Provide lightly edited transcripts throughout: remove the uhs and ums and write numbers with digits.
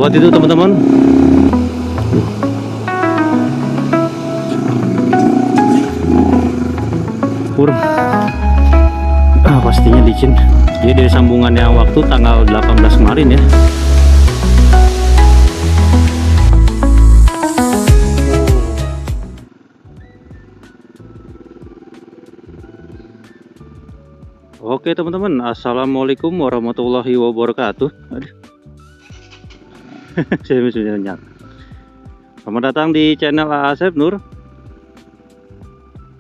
lewat itu teman-teman. Pastinya licin. Jadi dari sambungannya waktu tanggal 18 kemarin ya. Oke teman-teman, assalamualaikum warahmatullahi wabarakatuh. Saya sudah nyak. Selamat datang di channel Asep Nur.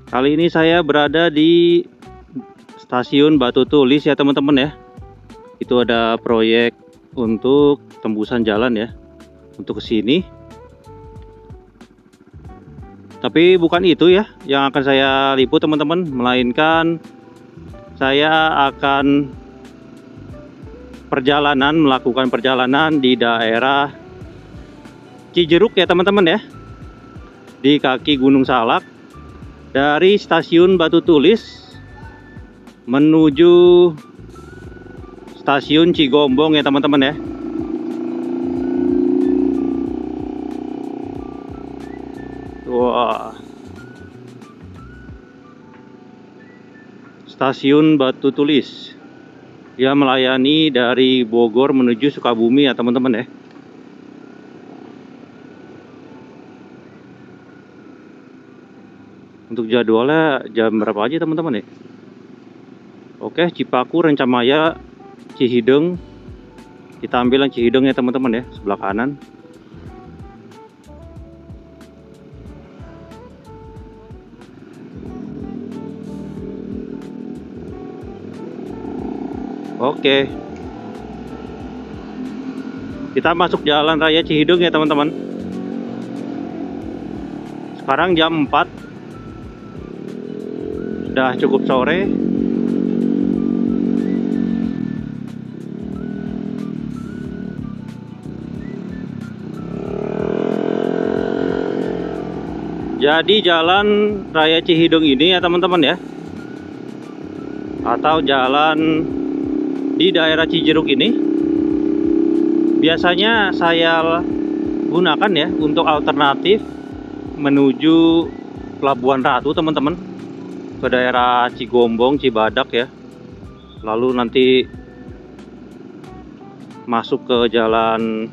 Kali ini saya berada di stasiun Batu Tulis ya teman-teman ya. Itu ada proyek untuk tembusan jalan ya, untuk ke sini. Tapi bukan itu ya yang akan saya liput teman-teman, melainkan saya akan melakukan perjalanan di daerah Cijeruk ya teman-teman ya, di kaki Gunung Salak, dari stasiun Batu Tulis menuju stasiun Cigombong ya teman-teman ya. Wah, stasiun Batu Tulis dia melayani dari Bogor menuju Sukabumi ya teman-teman ya. Untuk jadwalnya jam berapa aja teman-teman ya? Oke, Cipaku, Rencamaya, Cihideng. Kita ambil yang Cihideng ya teman-teman ya, sebelah kanan. Oke, kita masuk jalan raya Cihideng ya teman-teman. Sekarang jam 4, sudah cukup sore. Jadi jalan raya Cihideng ini ya teman-teman ya, atau jalan di daerah Cijeruk ini, biasanya saya gunakan ya untuk alternatif menuju Pelabuhan Ratu teman-teman, ke daerah Cigombong, Cibadak ya, lalu nanti masuk ke jalan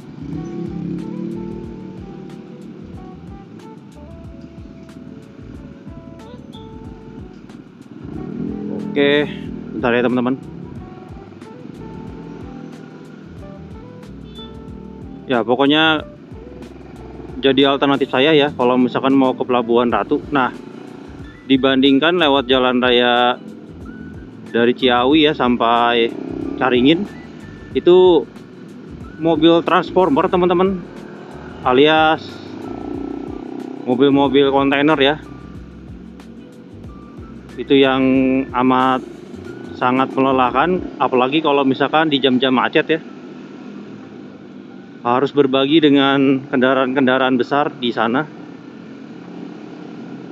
Oke, bentar ya teman-teman. Ya pokoknya jadi alternatif saya ya kalau misalkan mau ke Pelabuhan Ratu. Nah, dibandingkan lewat jalan raya dari Ciawi ya sampai Caringin, itu mobil transformer teman-teman, alias mobil-mobil kontainer ya, itu yang amat sangat melelahkan, apalagi kalau misalkan di jam-jam macet ya, harus berbagi dengan kendaraan-kendaraan besar di sana.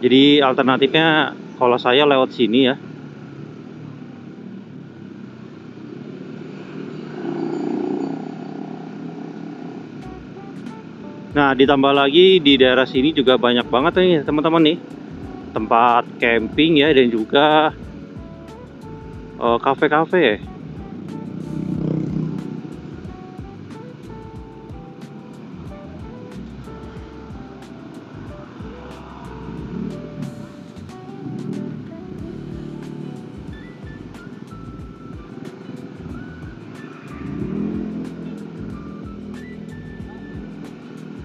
Jadi alternatifnya kalau saya lewat sini ya. Nah, ditambah lagi di daerah sini juga banyak banget nih teman-teman nih, tempat camping ya, dan juga kafe-kafe.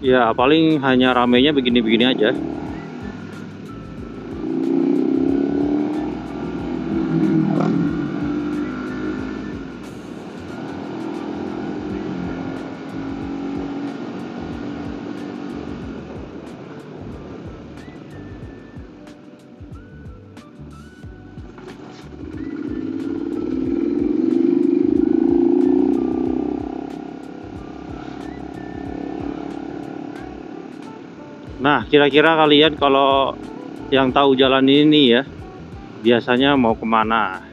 Ya paling hanya ramenya begini-begini aja. Nah, kira-kira kalian kalau yang tahu jalan ini ya, biasanya mau kemana?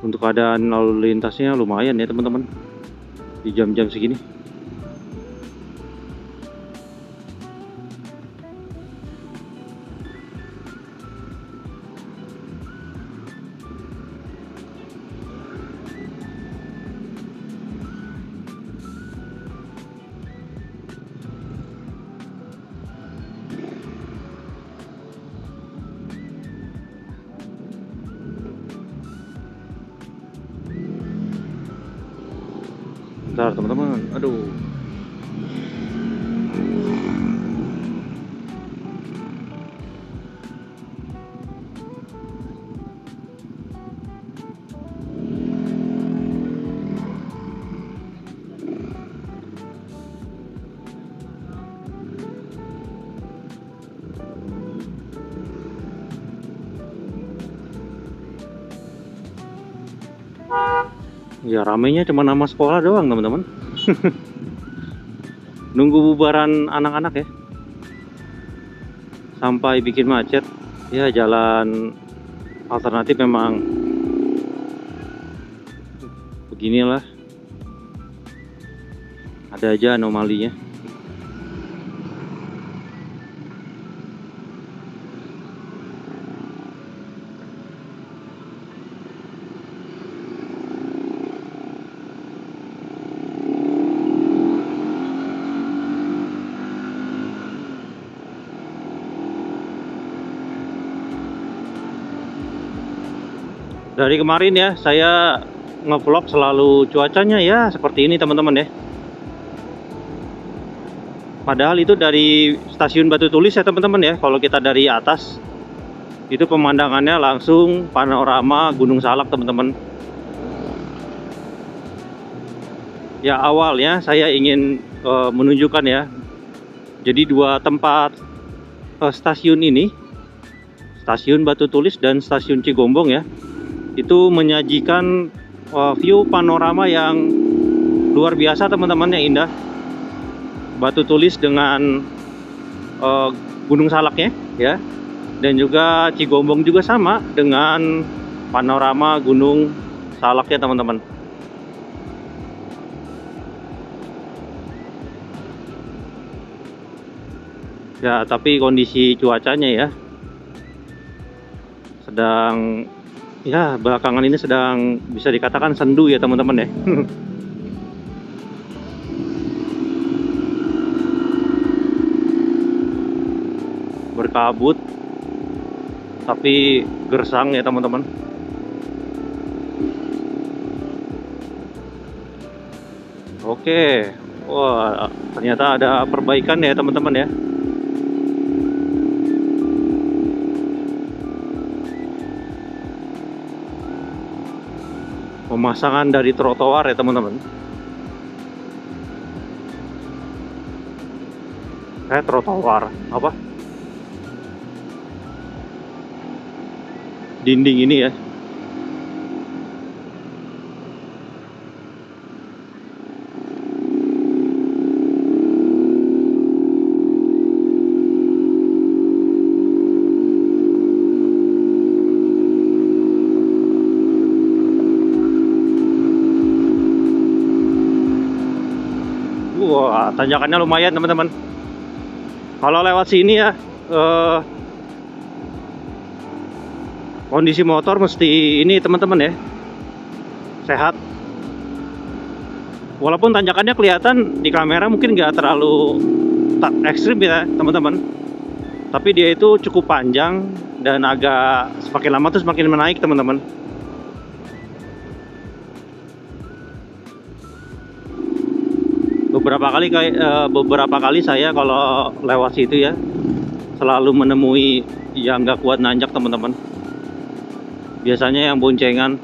Untuk keadaan lalu lintasnya lumayan ya teman-teman di jam-jam segini. Bentar teman-teman, aduh. Ya ramenya cuma nama sekolah doang teman-teman. Nunggu bubaran anak-anak ya, sampai bikin macet. Ya jalan alternatif memang beginilah, ada aja anomalinya. Dari kemarin ya saya ngevlog selalu cuacanya ya seperti ini teman-teman ya. Padahal itu dari stasiun Batu Tulis ya teman-teman ya. Kalau kita dari atas itu pemandangannya langsung panorama Gunung Salak teman-teman. Ya awalnya saya ingin menunjukkan ya. Jadi dua tempat stasiun ini, stasiun Batu Tulis dan stasiun Cigombong ya, itu menyajikan view panorama yang luar biasa teman-teman, yang indah. Batu Tulis dengan Gunung Salaknya ya, dan juga Cigombong juga sama dengan panorama Gunung Salaknya teman-teman. Ya tapi kondisi cuacanya ya sedang, ya belakangan ini sedang bisa dikatakan sendu ya teman-teman ya. Berkabut tapi gersang ya teman-teman. Oke, wah ternyata ada perbaikan ya teman-teman ya. Pemasangan dari trotoar ya teman-teman. Trotoar apa? Dinding ini ya. Wah, tanjakannya lumayan teman-teman. Kalau lewat sini ya, kondisi motor mesti ini teman-teman ya, sehat. Walaupun tanjakannya kelihatan di kamera mungkin nggak terlalu ekstrim ya teman-teman, tapi dia itu cukup panjang dan agak semakin lama tuh semakin menaik teman-teman. Beberapa kali saya kalau lewat situ ya selalu menemui yang nggak kuat nanjak teman-teman. Biasanya yang boncengan.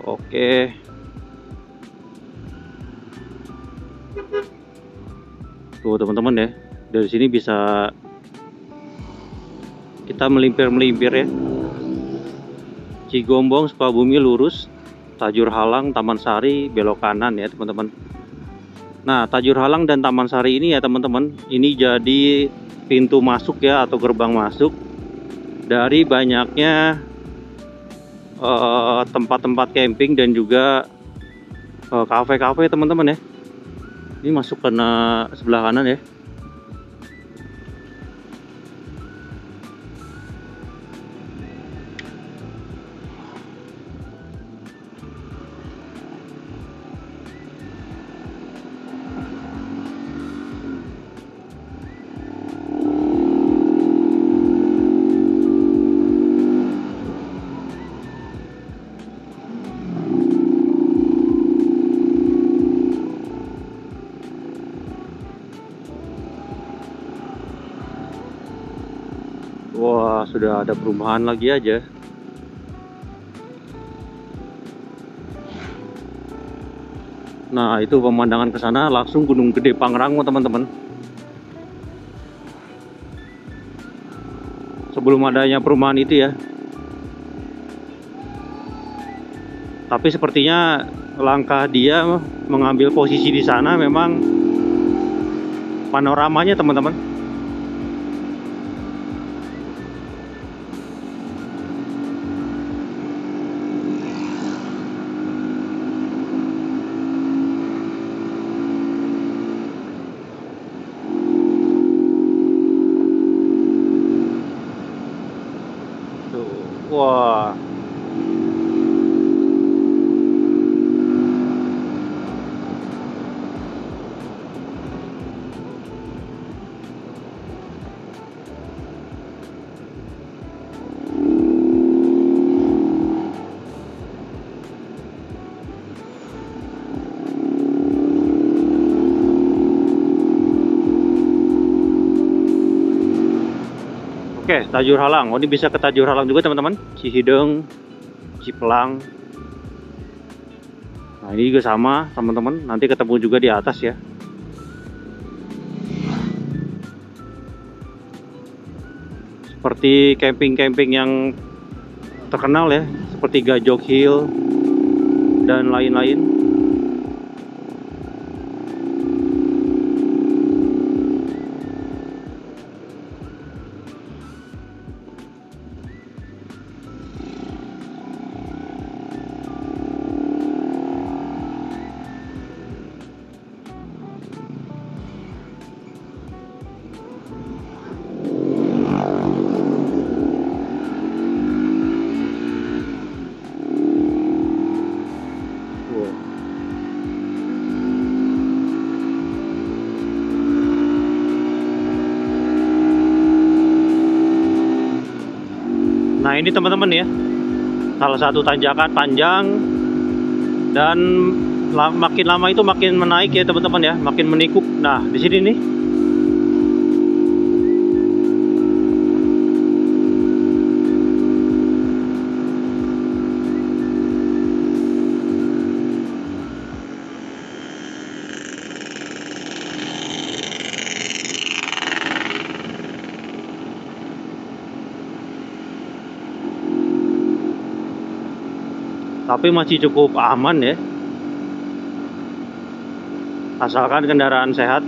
Oke. Tuh teman-teman ya, dari sini bisa kita melimpir-melimpir ya. Cigombong, Sukabumi lurus, Tajur Halang, Taman Sari belok kanan ya teman-teman. Nah, Tajur Halang dan Taman Sari ini ya teman-teman, ini jadi pintu masuk ya atau gerbang masuk dari banyaknya tempat-tempat camping dan juga kafe-kafe teman-teman ya. Ini masuk karena sebelah kanan ya. Wah, sudah ada perumahan lagi aja. Nah, itu pemandangan ke sana langsung Gunung Gede Pangrango, teman-teman. Sebelum adanya perumahan itu ya. Tapi sepertinya langkah dia mengambil posisi di sana memang panoramanya, teman-teman. Wah. Oke, Tajur Halang. Oh, ini bisa ke Tajur Halang juga, teman-teman. Cihideng, Cipelang. Nah, ini juga sama, teman-teman. Nanti ketemu juga di atas ya. Seperti camping-camping yang terkenal ya, seperti Gajok Hill dan lain-lain. Nah, ini teman-teman ya, salah satu tanjakan panjang dan makin lama itu makin menaik ya teman-teman ya, makin menikuk. Nah, di sini nih. Tapi masih cukup aman ya, asalkan kendaraan sehat.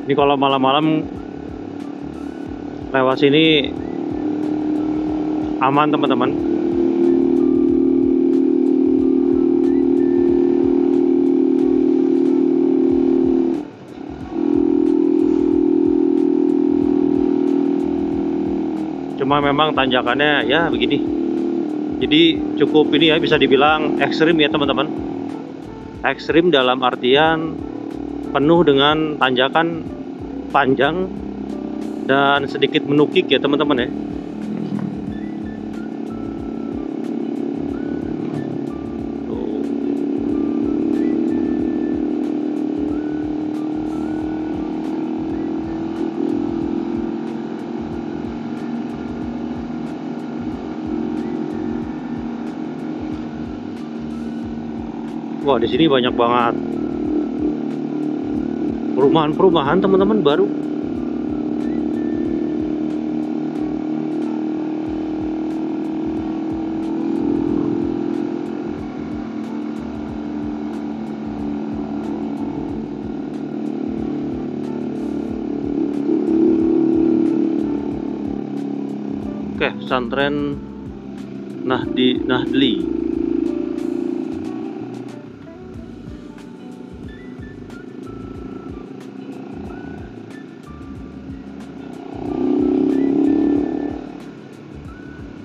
Ini kalau malam-malam lewat sini aman teman-teman. Cuma memang tanjakannya ya begini. Jadi cukup ini ya, bisa dibilang ekstrim ya teman-teman. Ekstrim dalam artian penuh dengan tanjakan panjang dan sedikit menukik ya teman-teman ya. Wah, di sini banyak banget perumahan-perumahan teman-teman baru. Oke, pesantren Nahdli.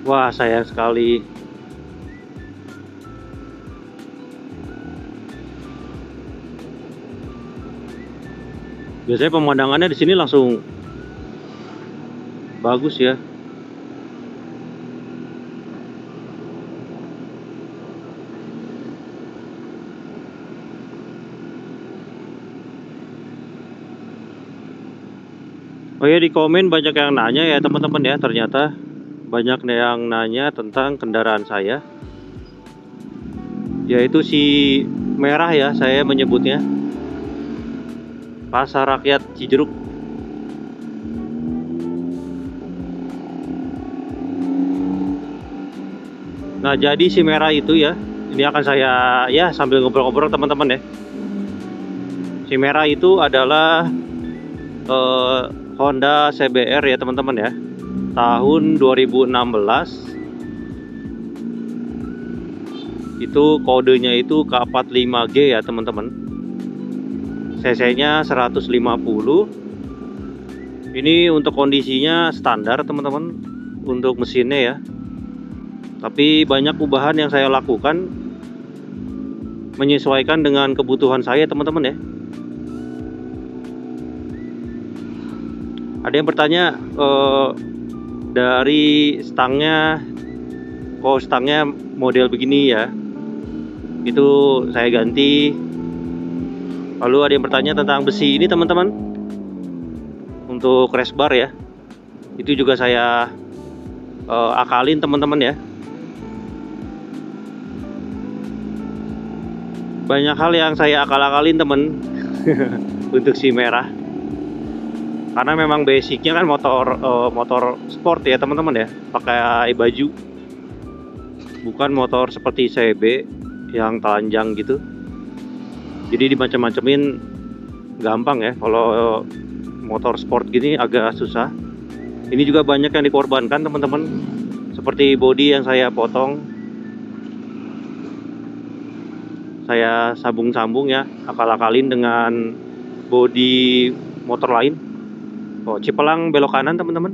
Wah, sayang sekali. Biasanya pemandangannya di sini langsung bagus ya. Oh ya, di komen banyak yang nanya ya teman-teman ya, ternyata banyak yang nanya tentang kendaraan saya, yaitu si merah ya, saya menyebutnya Pasar Rakyat Cijeruk. Nah, jadi si merah itu ya, ini akan saya ya sambil ngobrol-ngobrol teman-teman ya. Si merah itu adalah Honda CBR ya teman-teman ya, tahun 2016. Itu kodenya itu K45G ya teman-teman. CC-nya 150. Ini untuk kondisinya standar teman-teman, untuk mesinnya ya. Tapi banyak ubahan yang saya lakukan menyesuaikan dengan kebutuhan saya teman-teman ya. Ada yang bertanya dari stangnya, kok stangnya model begini ya, itu saya ganti. Lalu ada yang bertanya tentang besi ini teman-teman, untuk crash bar ya, itu juga saya akalin teman-teman ya. Banyak hal yang saya akal-akalin temen untuk si merah, karena memang basicnya kan motor sport ya teman-teman ya, pakai baju, bukan motor seperti CB yang telanjang gitu. Jadi dimacam-macamin gampang ya, kalau motor sport gini agak susah. Ini juga banyak yang dikorbankan teman-teman, seperti bodi yang saya potong, saya sambung-sambung ya, akal-akalin dengan bodi motor lain. Oh, Cipelang belok kanan teman-teman.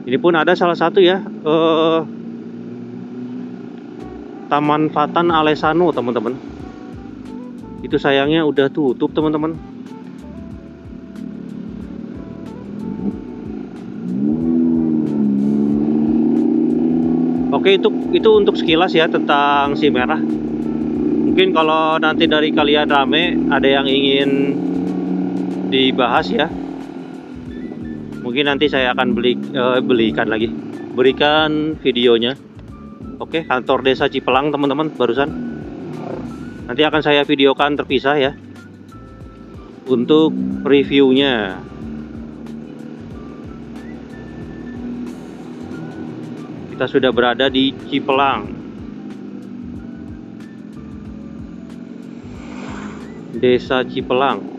Ini pun ada salah satu ya, Taman Fatan Alesano teman-teman. Itu sayangnya udah tutup teman-teman. Oke, itu untuk sekilas ya tentang si merah. Mungkin kalau nanti dari kalian rame, ada yang ingin dibahas ya, mungkin nanti saya akan berikan videonya. Oke, kantor desa Cipelang teman-teman barusan. Nanti akan saya videokan terpisah ya untuk reviewnya. Kita sudah berada di Cipelang, Desa Cipelang.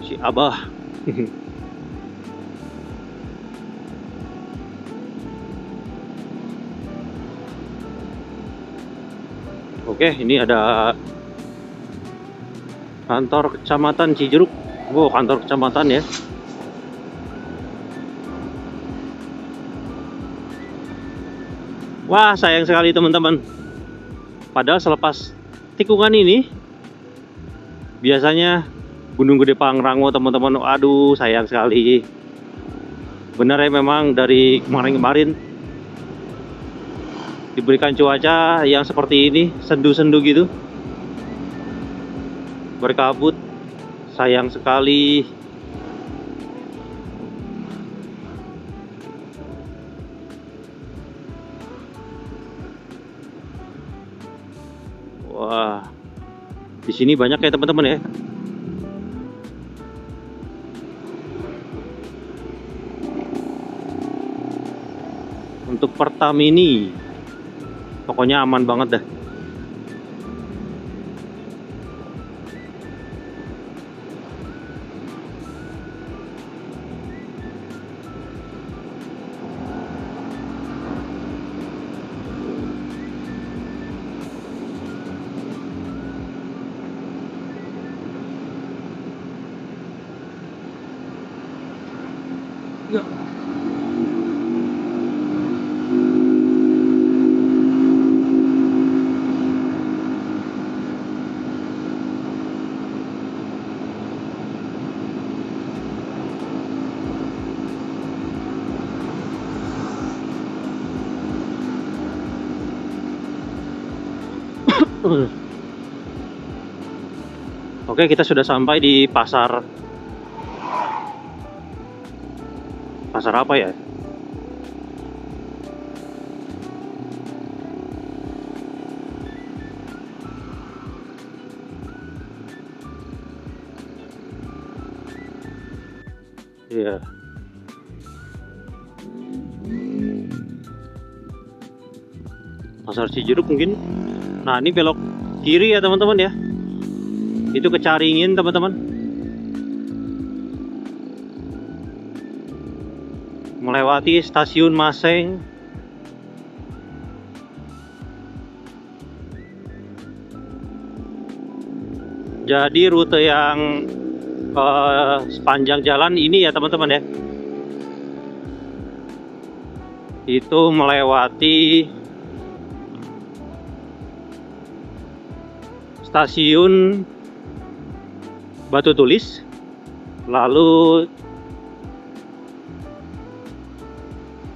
Si Abah Oke, ini ada kantor kecamatan Cijeruk. Wow, kantor kecamatan ya. Wah, sayang sekali teman-teman. Padahal selepas tikungan ini biasanya Gunung Gede Pangrango teman-teman. Aduh, sayang sekali. Benar ya, memang dari kemarin-kemarin diberikan cuaca yang seperti ini, sendu-sendu gitu, berkabut. Sayang sekali. Wah, di sini banyak ya teman-teman ya. Untuk Pertamini, pokoknya aman banget dah. Ya. Oke, kita sudah sampai di pasar. Pasar apa ya? Iya. Pasar Cijeruk mungkin. Nah, ini belok kiri ya teman-teman ya. Itu ke Caringin teman-teman. Melewati stasiun Maseng. Jadi rute yang sepanjang jalan ini ya teman-teman ya, itu melewati stasiun Batu Tulis, lalu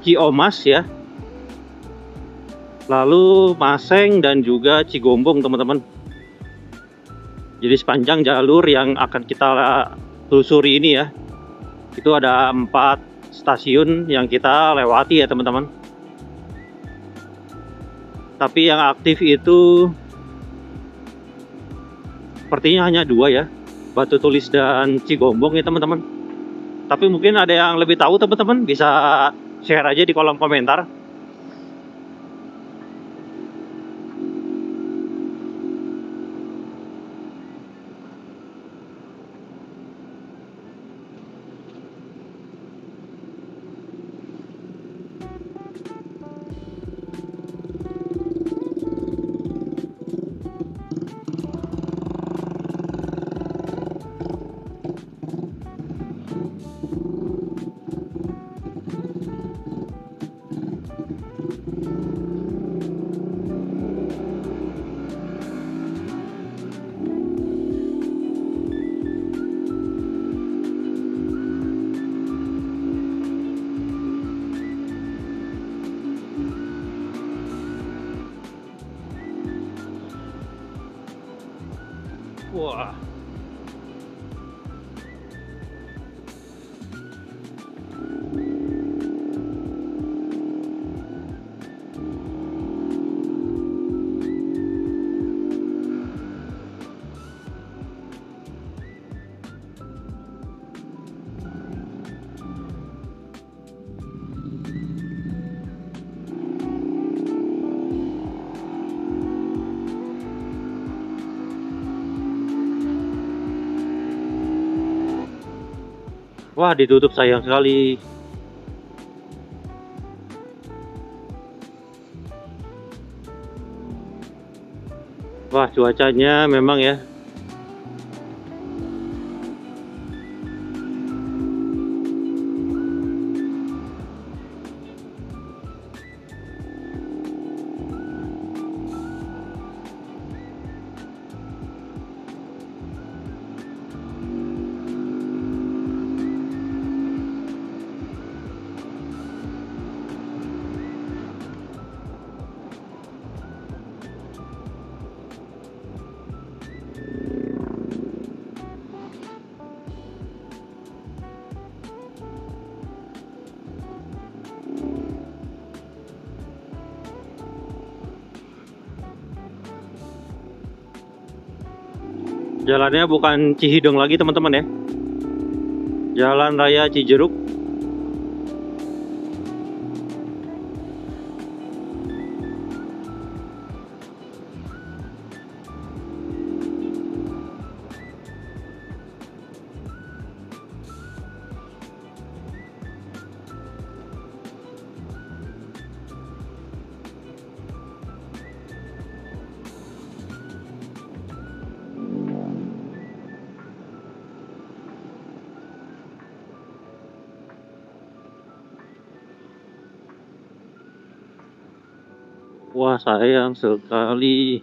Ciomas ya, lalu Maseng dan juga Cigombong teman-teman. Jadi sepanjang jalur yang akan kita telusuri ini ya, itu ada 4 stasiun yang kita lewati ya teman-teman. Tapi yang aktif itu sepertinya hanya 2 ya, Batu Tulis dan Cigombong ya teman-teman. Tapi mungkin ada yang lebih tahu teman-teman, bisa share aja di kolom komentar. Wah. Wah, ditutup, sayang sekali. Wah, cuacanya memang ya. Jalannya bukan Cihideng lagi teman-teman ya. Jalan Raya Cijeruk. Wah, sayang sekali.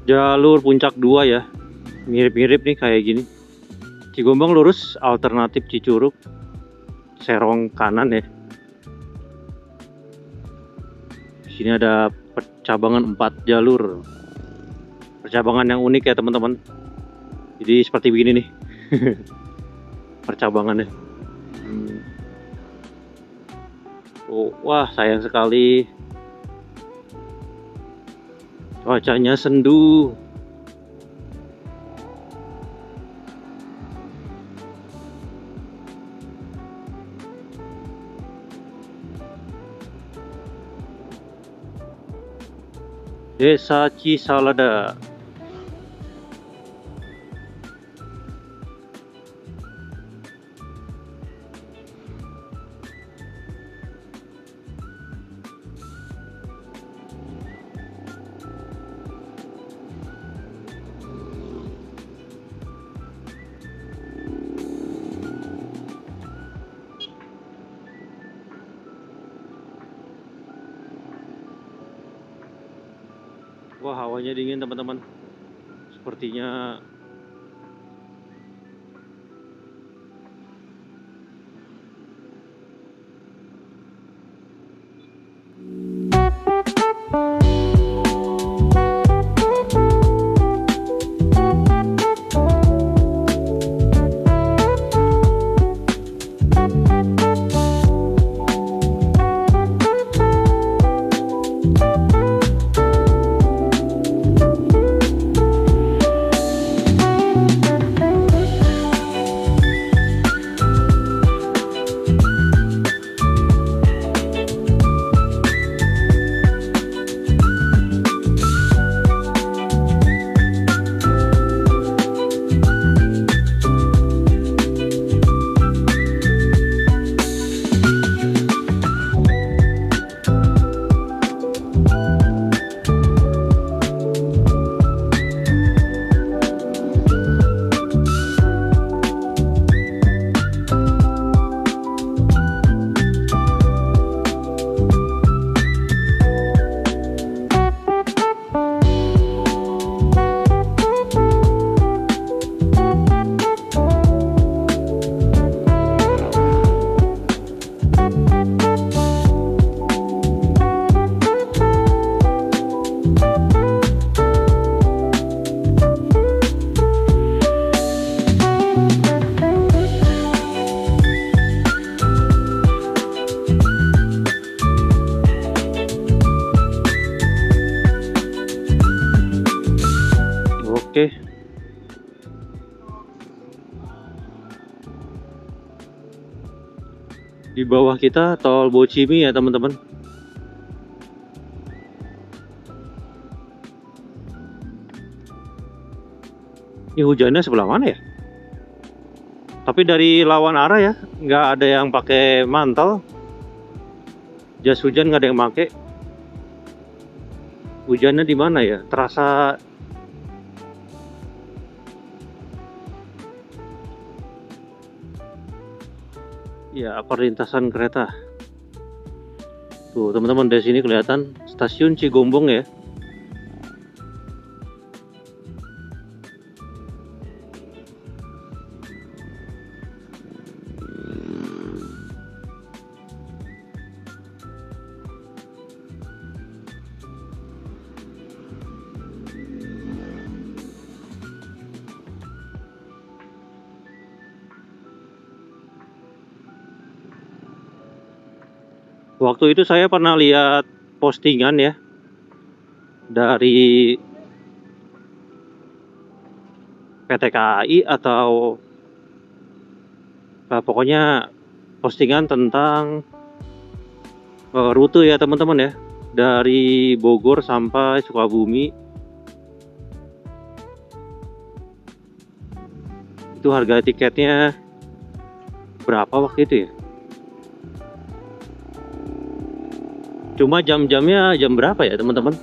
Jalur Puncak 2 ya. Mirip-mirip nih kayak gini. Cigombong lurus, alternatif Cicurug. Serong kanan ya. Di sini ada percabangan 4 jalur. Percabangan yang unik ya teman-teman. Jadi seperti begini nih. Percabangannya. Oh, wah, sayang sekali. Cuacanya sendu. Desa Cisalada. Wah, hawanya dingin teman-teman. Sepertinya Di bawah kita tol Bocimi ya teman-teman. Ini hujannya sebelah mana ya? Tapi dari lawan arah ya, nggak ada yang pakai mantel. Jas hujan nggak ada yang pakai. Hujannya di mana ya? Terasa ya perlintasan kereta. Tuh teman-teman, dari sini kelihatan stasiun Cigombong ya. Waktu itu saya pernah lihat postingan ya dari PT KAI atau pokoknya postingan tentang rute ya teman-teman ya, dari Bogor sampai Sukabumi. Itu harga tiketnya berapa waktu itu ya? Cuma jam-jamnya jam berapa ya teman-teman?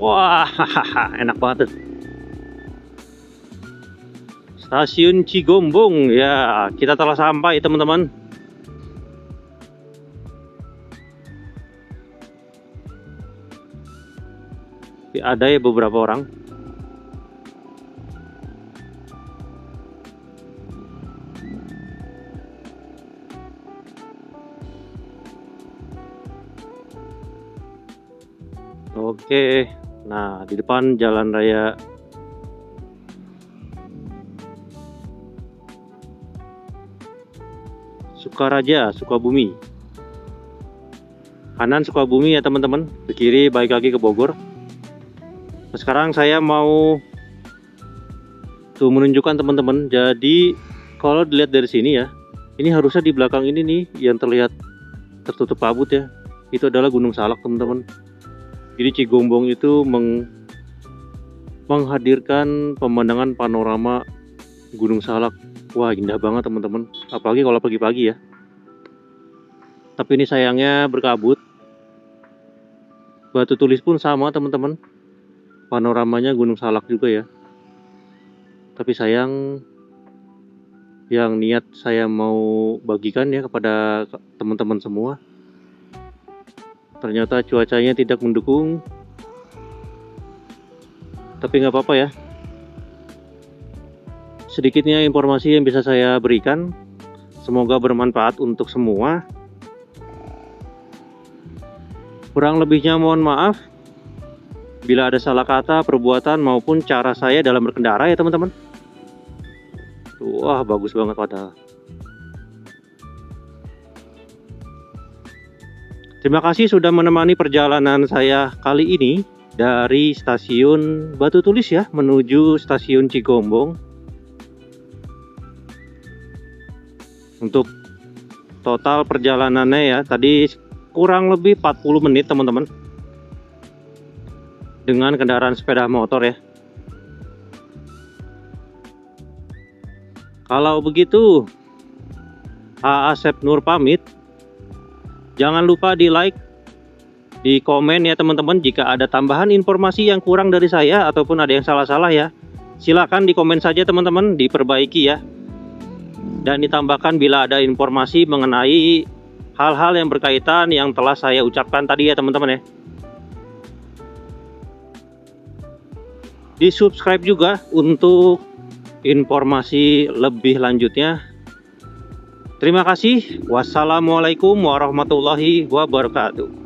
Wah, enak banget. Stasiun Cigombong ya, kita telah sampai teman-teman. Ada ya beberapa orang. Oke, nah di depan jalan raya Sukaraja, Sukabumi. Kanan Sukabumi ya teman-teman, ke kiri balik lagi ke Bogor. Nah, sekarang saya mau tuh menunjukkan teman-teman. Jadi kalau dilihat dari sini ya, ini harusnya di belakang ini nih yang terlihat tertutup kabut ya, itu adalah Gunung Salak teman-teman. Jadi Cigombong itu menghadirkan pemandangan panorama Gunung Salak. Wah, indah banget teman-teman, apalagi kalau pagi-pagi ya. Tapi ini sayangnya berkabut. Batu Tulis pun sama teman-teman, panoramanya Gunung Salak juga ya. Tapi sayang, yang niat saya mau bagikan ya kepada teman-teman semua, ternyata cuacanya tidak mendukung. Tapi nggak apa-apa ya, sedikitnya informasi yang bisa saya berikan, semoga bermanfaat untuk semua. Kurang lebihnya mohon maaf bila ada salah kata, perbuatan maupun cara saya dalam berkendara ya teman-teman. Wah, bagus banget padahal. Terima kasih sudah menemani perjalanan saya kali ini dari stasiun Batu Tulis ya menuju stasiun Cigombong. Untuk total perjalanannya ya tadi kurang lebih 40 menit teman-teman, dengan kendaraan sepeda motor ya. Kalau begitu, Asep Nur pamit. Jangan lupa di like, di komen ya teman-teman. Jika ada tambahan informasi yang kurang dari saya ataupun ada yang salah-salah ya, silakan di komen saja teman-teman, diperbaiki ya. Dan ditambahkan bila ada informasi mengenai hal-hal yang berkaitan yang telah saya ucapkan tadi ya teman-teman ya. Di subscribe juga untuk informasi lebih lanjutnya. Terima kasih. Wassalamualaikum warahmatullahi wabarakatuh.